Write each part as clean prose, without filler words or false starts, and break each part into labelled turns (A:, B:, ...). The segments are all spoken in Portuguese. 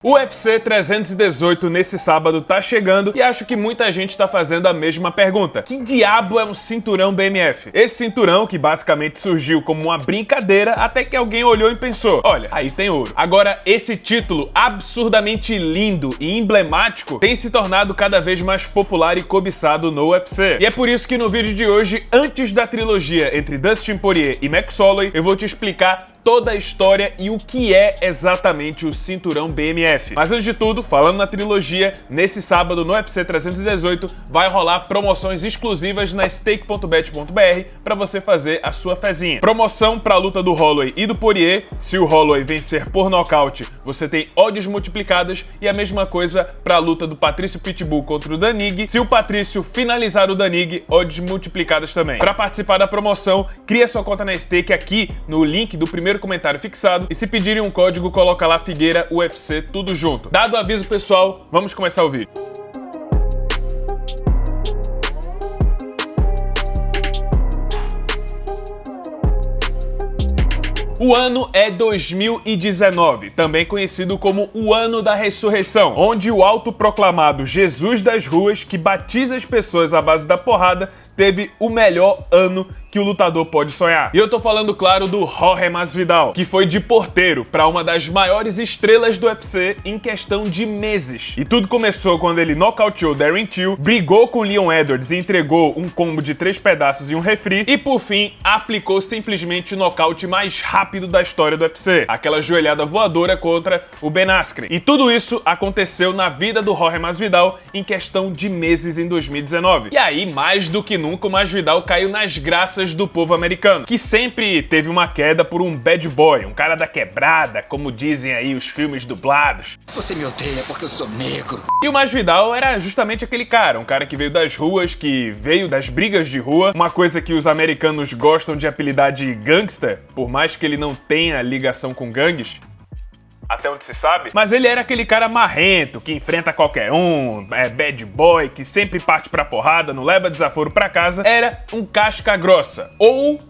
A: O UFC 318 nesse sábado tá chegando e acho que muita gente tá fazendo a mesma pergunta. Que diabo é um cinturão BMF? Esse cinturão que basicamente surgiu como uma brincadeira até que alguém olhou e pensou, olha, aí tem ouro. Agora, esse título absurdamente lindo e emblemático tem se tornado cada vez mais popular e cobiçado no UFC. E é por isso que no vídeo de hoje, antes da trilogia entre Dustin Poirier e Max Holloway, eu vou te explicar toda a história e o que é exatamente o cinturão BMF. Mas antes de tudo, falando na trilogia, nesse sábado no UFC 318 vai rolar promoções exclusivas na stake.bet.br para você fazer a sua fezinha. Promoção para a luta do Holloway e do Poirier. Se o Holloway vencer por nocaute, você tem odds multiplicadas, e a mesma coisa para a luta do Patrício Pitbull contra o Danig. Se o Patrício finalizar o Danig, odds multiplicadas também. Para participar da promoção, cria sua conta na stake aqui no link do primeiro comentário fixado, e se pedirem um código, coloca lá Figueira UFC tudo junto. Dado o aviso, pessoal, vamos começar o vídeo. O ano é 2019, também conhecido como o Ano da Ressurreição, onde o autoproclamado Jesus das ruas, que batiza as pessoas à base da porrada, teve o melhor ano que o lutador pode sonhar. E eu tô falando, claro, do Jorge Masvidal, que foi de porteiro para uma das maiores estrelas do UFC em questão de meses. E tudo começou quando ele nocauteou Darren Till, brigou com Leon Edwards e entregou um combo de 3 pedaços e um refri, e por fim aplicou simplesmente o nocaute mais rápido da história do UFC, aquela joelhada voadora contra o Ben Askren. E tudo isso aconteceu na vida do Jorge Masvidal em questão de meses em 2019. E aí, mais do que nunca, o Masvidal caiu nas graças do povo americano, que sempre teve uma queda por um bad boy, um cara da quebrada, como dizem aí os filmes dublados.
B: Você me odeia porque eu sou negro.
A: E o Masvidal era justamente aquele cara, um cara que veio das ruas, que veio das brigas de rua, uma coisa que os americanos gostam de apelidar de gangster, por mais que ele não tenha ligação com gangues, até onde se sabe. Mas ele era aquele cara marrento, que enfrenta qualquer um, bad boy, que sempre parte pra porrada, não leva desaforo pra casa. Era um casca grossa, ou,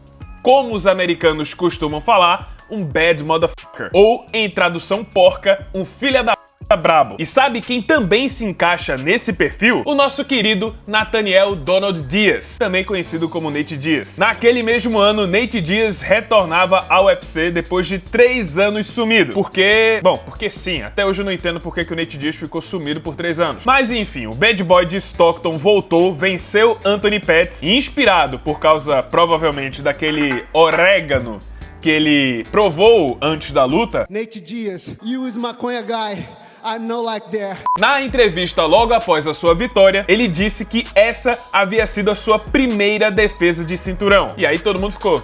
A: como os americanos costumam falar, um bad motherfucker. Ou, em tradução porca, um filho da brabo. E sabe quem também se encaixa nesse perfil? O nosso querido Nathaniel Donald Diaz, também conhecido como Nate Diaz. Naquele mesmo ano, Nate Diaz retornava ao UFC depois de 3 anos sumido. Porque sim, até hoje eu não entendo porque que o Nate Diaz ficou sumido por 3 anos. Mas enfim, o bad boy de Stockton voltou, venceu Anthony Pettis, e inspirado por causa, provavelmente, daquele orégano que ele provou antes da luta,
C: Nate Diaz, you is maconha guy. I'm no like there.
A: Na entrevista logo após a sua vitória, ele disse que essa havia sido a sua primeira defesa de cinturão. E aí todo mundo ficou,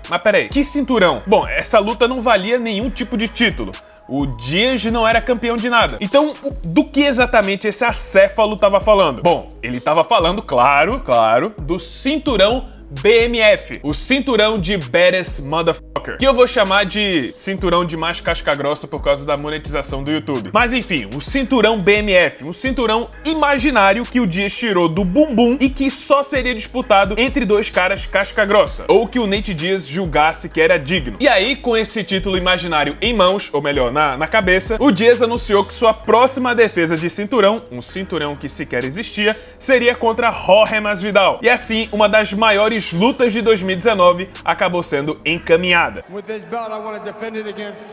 A: mas peraí, que cinturão? Bom, essa luta não valia nenhum tipo de título. O Diaz não era campeão de nada. Então, do que exatamente esse acéfalo tava falando? Bom, ele tava falando, claro, do cinturão BMF, o cinturão de Baddest Motherfucker, que eu vou chamar de cinturão de mais casca grossa por causa da monetização do YouTube. Mas enfim, o cinturão BMF, um cinturão imaginário que o Diaz tirou do bumbum e que só seria disputado entre 2 caras casca grossa, ou que o Nate Diaz julgasse que era digno. E aí, com esse título imaginário em mãos, ou melhor, na cabeça, o Diaz anunciou que sua próxima defesa de cinturão, um cinturão que sequer existia, seria contra Jorge Masvidal. E assim, uma das maiores lutas de 2019 acabou sendo encaminhada.
C: With this belt, I want to defend it against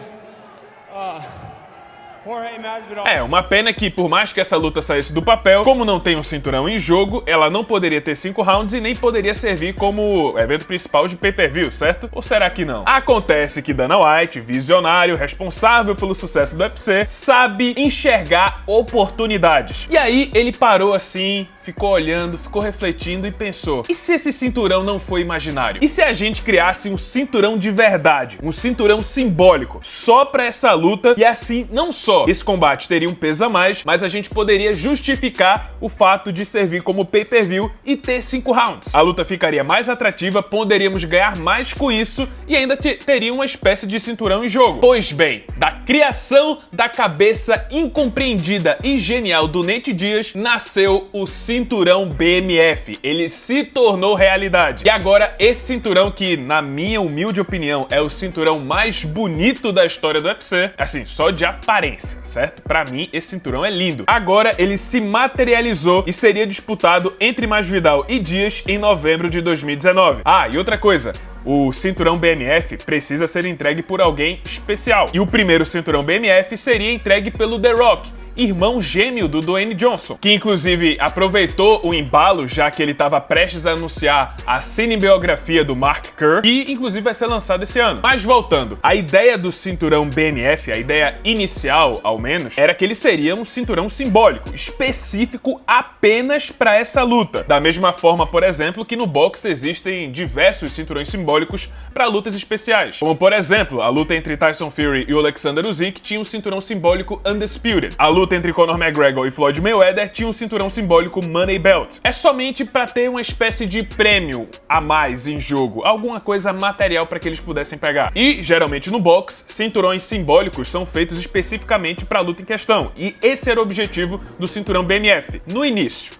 C: Jorge Masvidal.
A: É, uma pena que, por mais que essa luta saísse do papel, como não tem um cinturão em jogo, ela não poderia ter 5 rounds e nem poderia servir como evento principal de pay-per-view, certo? Ou será que não? Acontece que Dana White, visionário, responsável pelo sucesso do UFC, sabe enxergar oportunidades. E aí ele parou assim, ficou olhando, ficou refletindo e pensou, e se esse cinturão não foi imaginário? E se a gente criasse um cinturão de verdade? Um cinturão simbólico, só pra essa luta, e assim, não só esse combate teria um peso a mais, mas a gente poderia justificar o fato de servir como pay-per-view e ter 5 rounds. A luta ficaria mais atrativa, poderíamos ganhar mais com isso e ainda teria uma espécie de cinturão em jogo. Pois bem, da criação da cabeça incompreendida e genial do Nate Diaz, nasceu o cinturão BMF. Ele se tornou realidade. E agora, esse cinturão que, na minha humilde opinião, é o cinturão mais bonito da história do UFC, assim, só de aparência. aparência, certo? Pra mim, esse cinturão é lindo. Agora, ele se materializou e seria disputado entre Masvidal e Dias em novembro de 2019. Ah, e outra coisa, o cinturão BMF precisa ser entregue por alguém especial. E o primeiro cinturão BMF seria entregue pelo The Rock, irmão gêmeo do Dwayne Johnson, que inclusive aproveitou o embalo, já que ele estava prestes a anunciar a cinebiografia do Mark Kerr, que inclusive vai ser lançado esse ano. Mas voltando, a ideia do cinturão BMF, a ideia inicial, ao menos, era que ele seria um cinturão simbólico, específico apenas para essa luta. Da mesma forma, por exemplo, que no boxe existem diversos cinturões simbólicos para lutas especiais. Como, por exemplo, a luta entre Tyson Fury e o Alexander Usyk tinha um cinturão simbólico Undisputed. A luta entre Conor McGregor e Floyd Mayweather tinha um cinturão simbólico Money Belt. É somente para ter uma espécie de prêmio a mais em jogo, alguma coisa material para que eles pudessem pegar. E, geralmente no boxe, cinturões simbólicos são feitos especificamente para a luta em questão. E esse era o objetivo do cinturão BMF, no início.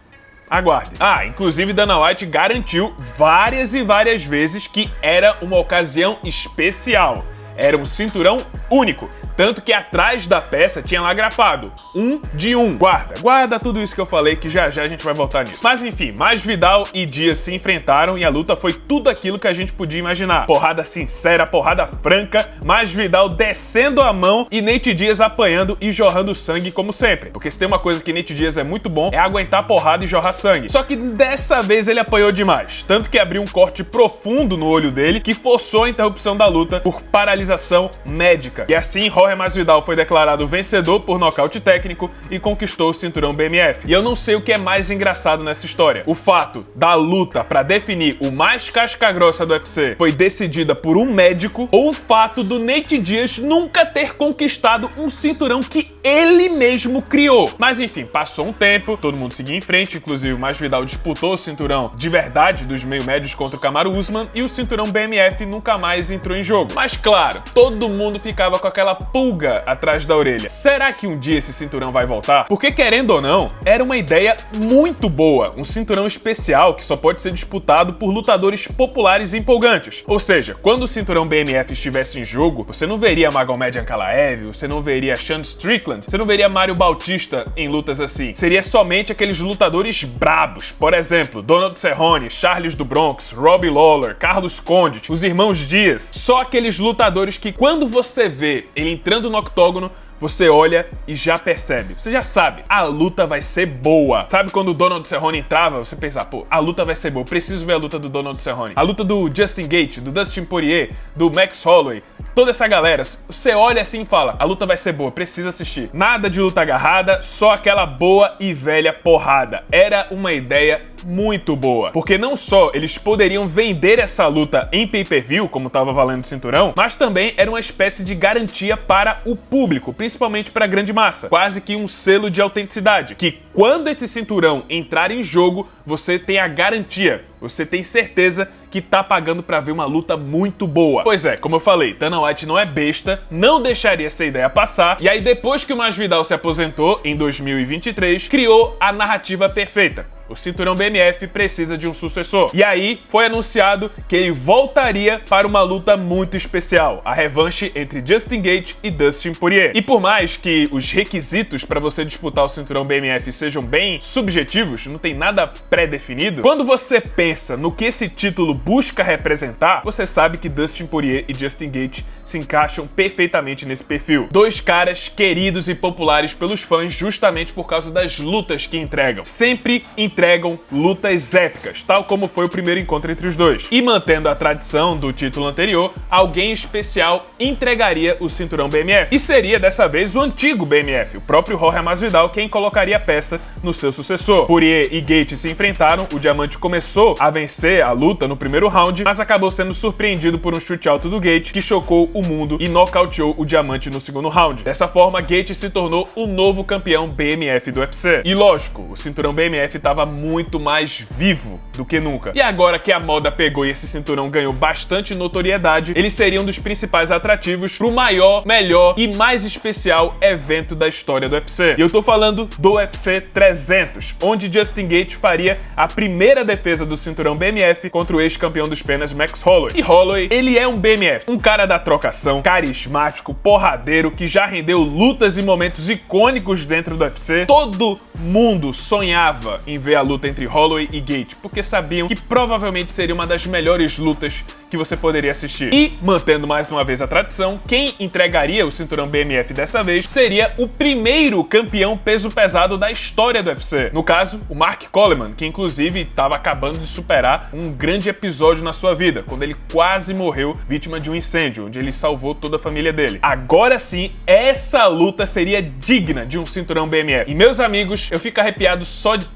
A: Aguarde. Ah, inclusive Dana White garantiu várias e várias vezes que era uma ocasião especial. Era um cinturão único. Tanto que atrás da peça tinha lá grafado 1 de 1. Guarda tudo isso que eu falei, que já já a gente vai voltar nisso. Mas enfim, Masvidal e Dias se enfrentaram e a luta foi tudo aquilo que a gente podia imaginar. Porrada sincera, porrada franca, Masvidal descendo a mão e Nate Diaz apanhando e jorrando sangue como sempre. Porque se tem uma coisa que Nate Diaz é muito bom, é aguentar porrada e jorrar sangue. Só que dessa vez ele apanhou demais. Tanto que abriu um corte profundo no olho dele que forçou a interrupção da luta por paralisação médica. E assim, Jorge Masvidal foi declarado vencedor por nocaute técnico e conquistou o cinturão BMF. E eu não sei o que é mais engraçado nessa história. O fato da luta para definir o mais casca-grossa do UFC foi decidida por um médico, ou o fato do Nate Diaz nunca ter conquistado um cinturão que ele mesmo criou. Mas enfim, passou um tempo, todo mundo seguia em frente, inclusive o Masvidal disputou o cinturão de verdade dos meio-médios contra o Kamaru Usman e o cinturão BMF nunca mais entrou em jogo. Mas claro, todo mundo ficava com aquela pulga atrás da orelha. Será que um dia esse cinturão vai voltar? Porque, querendo ou não, era uma ideia muito boa. Um cinturão especial que só pode ser disputado por lutadores populares e empolgantes. Ou seja, quando o cinturão BMF estivesse em jogo, você não veria Magomed Ankalaev, você não veria Sean Strickland, você não veria Mário Bautista em lutas assim. Seria somente aqueles lutadores brabos. Por exemplo, Donald Cerrone, Charles do Bronx, Robbie Lawler, Carlos Condit, os irmãos Diaz. Só aqueles lutadores que, quando você vê ele entrando no octógono, você olha e já percebe. Você já sabe, a luta vai ser boa. Sabe quando o Donald Cerrone entrava, você pensa, pô, a luta vai ser boa, preciso ver a luta do Donald Cerrone. A luta do Justin Gaethje, do Dustin Poirier, do Max Holloway, toda essa galera, você olha assim e fala, a luta vai ser boa, precisa assistir. Nada de luta agarrada, só aquela boa e velha porrada. Era uma ideia muito boa, porque não só eles poderiam vender essa luta em pay-per-view, como estava valendo o cinturão, mas também era uma espécie de garantia para o público, principalmente para a grande massa, quase que um selo de autenticidade, que quando esse cinturão entrar em jogo, você tem a garantia, você tem certeza que tá pagando pra ver uma luta muito boa. Pois é, como eu falei, Dana White não é besta, não deixaria essa ideia passar, e aí depois que o Masvidal se aposentou, em 2023, criou a narrativa perfeita. O cinturão BMF precisa de um sucessor. E aí foi anunciado que ele voltaria para uma luta muito especial, a revanche entre Justin Gaethje e Dustin Poirier. E por mais que os requisitos para você disputar o cinturão BMF sejam bem subjetivos, não tem nada pré-definido, quando você pensa no que esse título busca representar, você sabe que Dustin Poirier e Justin Gaethje se encaixam perfeitamente nesse perfil. Dois caras queridos e populares pelos fãs justamente por causa das lutas que entregam. Sempre entregam lutas épicas, tal como foi o primeiro encontro entre os dois. E mantendo a tradição do título anterior, alguém especial entregaria o cinturão BMF. E seria dessa vez o antigo BMF, o próprio Jorge Masvidal, quem colocaria a peça no seu sucessor. Poirier e Gaethje se enfrentaram, o Diamante começou a vencer a luta no primeiro round, mas acabou sendo surpreendido por um chute alto do Gaethje, que chocou o mundo e nocauteou o Diamante no segundo round. Dessa forma, Gaethje se tornou o novo campeão BMF do UFC. E lógico, o cinturão BMF estava muito mais vivo do que nunca. E agora que a moda pegou e esse cinturão ganhou bastante notoriedade, ele seria um dos principais atrativos pro maior, melhor e mais especial evento da história do UFC. E eu tô falando do UFC 300, onde Justin Gaethje faria seria a primeira defesa do cinturão BMF contra o ex-campeão dos penas Max Holloway. E Holloway, ele é um BMF, um cara da trocação, carismático, porradeiro, que já rendeu lutas e momentos icônicos dentro do UFC. Todo mundo sonhava em ver a luta entre Holloway e Gate, porque sabiam que provavelmente seria uma das melhores lutas que você poderia assistir. E, mantendo mais uma vez a tradição, quem entregaria o cinturão BMF dessa vez seria o primeiro campeão peso pesado da história do UFC. No caso, o Mark Coleman, que inclusive estava acabando de superar um grande episódio na sua vida, quando ele quase morreu vítima de um incêndio, onde ele salvou toda a família dele. Agora sim, essa luta seria digna de um cinturão BMF. E meus amigos, eu fico arrepiado só de...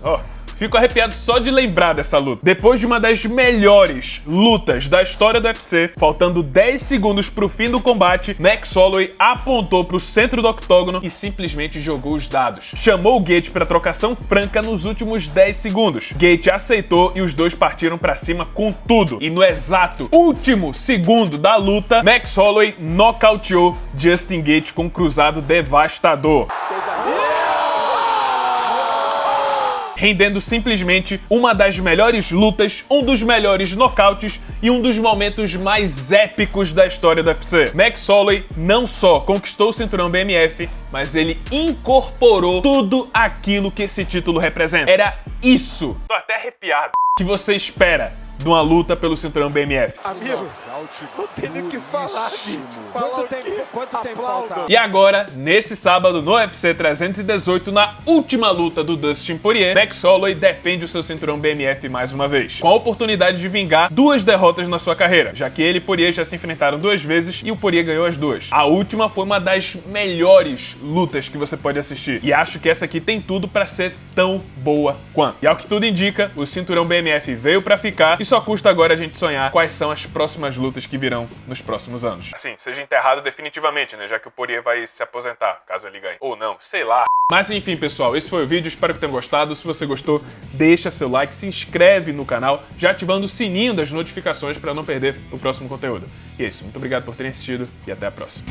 A: Fico arrepiado só de lembrar dessa luta. Depois de uma das melhores lutas da história do UFC, faltando 10 segundos pro fim do combate, Max Holloway apontou pro centro do octógono e simplesmente jogou os dados. Chamou o Gate pra trocação franca nos últimos 10 segundos. Gate aceitou e os dois partiram pra cima com tudo. E no exato último segundo da luta, Max Holloway nocauteou Justin Gate com um cruzado devastador, rendendo simplesmente uma das melhores lutas, um dos melhores nocautes e um dos momentos mais épicos da história do UFC. Max Holloway não só conquistou o cinturão BMF, mas ele incorporou tudo aquilo que esse título representa. Era isso, tô até arrepiado, que você espera de uma luta pelo cinturão BMF.
D: Amigo, não tem nem o que falar disso. Quanto tempo falta?
A: E agora, nesse sábado, no UFC 318, na última luta do Dustin Poirier, Max Holloway defende o seu cinturão BMF mais uma vez, com a oportunidade de vingar 2 derrotas na sua carreira, já que ele e Poirier já se enfrentaram 2 vezes e o Poirier ganhou as 2. A última foi uma das melhores lutas que você pode assistir, e acho que essa aqui tem tudo pra ser tão boa quanto. E ao que tudo indica, o cinturão BMF veio pra ficar, e só custa agora a gente sonhar quais são as próximas lutas que virão nos próximos anos. Assim, seja enterrado definitivamente, né? Já que o Poirier vai se aposentar, caso ele ganhe. Ou não, sei lá. Mas enfim, pessoal, esse foi o vídeo, espero que tenham gostado. Se você gostou, deixa seu like, se inscreve no canal, já ativando o sininho das notificações para não perder o próximo conteúdo. E é isso, muito obrigado por terem assistido e até a próxima.